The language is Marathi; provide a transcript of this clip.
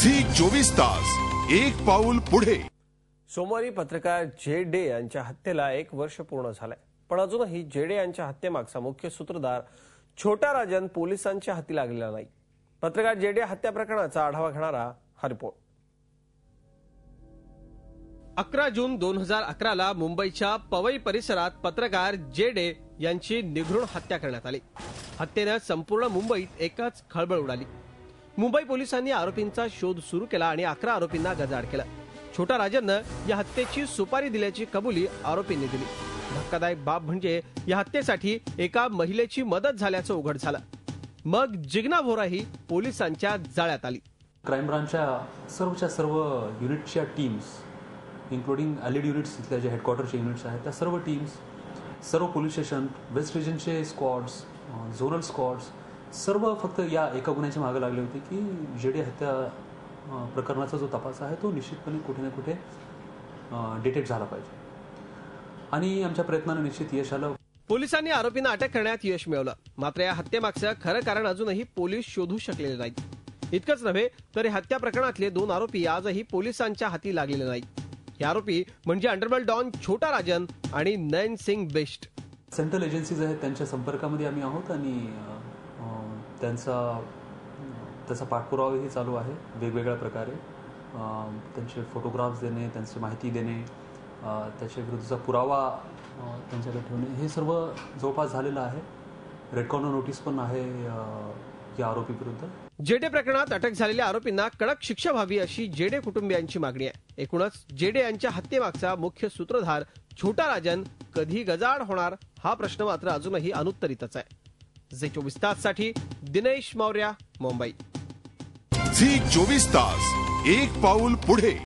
झी 24 तास एक पाऊल पुढे। सोमवारी पत्रकार जे.डे यांच्या हत्येला 1 वर्ष पूर्ण झालंय, पण अजूनही जे.डे यांच्या हत्येमागचा मुख्य सूत्रधार छोटा राजन पोलिसांच्या हाती लागलेला नाही। पत्रकार जे.डे हत्या प्रकरणाचा आढावा घेणारा हा रिपोर्ट। 11 जून 2011 ला मुंबईच्या पवई परिसरात पत्रकार जे.डे यांची निघृण हत्या करण्यात आली। हत्येने संपूर्ण मुंबईत एकच खळबळ उडाली। मुंबई पोलिसांनी आरोपींचा शोध सुरू केला आणि 11 आरोपींना गजाआड केलं। छोटा राजनने या हत्येची सुपारी दिल्याची कबुली आरोपींनी दिली। धक्कादायक बाब म्हणजे या हत्येसाठी एका महिलेची मदत झाल्याचं उघड झालं। मग जिग्ना व्होराही पोलिसांच्या जाळ्यात आली। क्राइम ब्रांचच्या सर्व युनिटच्या टीम्स इन्क्लुडिंग एलिड युनिट्स इथल्या जे हेडक्वार्टरचे युनिट्स आहेत त्या सर्व टीम्स, सर्व पोलीस स्टेशन, वेस्ट रिजनचे स्क्वॉड्स, झोनल स्क्वॉड्स सर्व फक्त या एका गुन्ह्याच्या मागे लागले होते की जे.डे हत्या प्रकरणाचा जो तपास आहे तो निश्चितपणे कुठे ना कुठे डिटेक्ट झाला पाहिजे आणि आमच्या प्रयत्नाने निश्चित यश आलं। पोलिसांनी आरोपींना अटक करण्यात यश मिळवलं, मात्र या हत्येमागचं खरं कारण अजूनही पोलीस शोधू शकलेले नाहीत। इतकंच नव्हे तर हत्या प्रकरणातले 2 आरोपी आजही पोलिसांच्या हाती लागलेले नाहीत। हे आरोपी म्हणजे अंडरवर्ल्ड डॉन छोटा राजन आणि नैन सिंग बिष्ट। सेंट्रल एजन्सीज आहेत त्यांच्या संपर्कामध्ये आम्ही आहोत आणि त्याचा पाठपुरावाही चालू आहे वेगवेगळ्या प्रकारे। त्यांचे फोटोग्राफ्स देणे, त्यांची माहिती देणे, त्याच्या विरुद्धचा पुरावा त्यांच्याकडे ठेवणे हे सर्व जवळपास झालेलं आहे। रेड कॉर्नर नोटीस पण आहे या आरोपी विरुद्ध। जे.डे प्रकरणात अटक झालेल्या आरोपींना कडक शिक्षा व्हावी अशी जे.डे कुटुंबियांची मागणी आहे। एकूणच जे.डे यांच्या हत्येमागचा मुख्य सूत्रधार छोटा राजन कधी गजाआड होणार हा प्रश्न मात्र अजूनही अनुत्तरितच आहे। झी 24 ताससाठी दिनेश मौर्या, मुंबई। झी 24 तास एक पाऊल पुढे।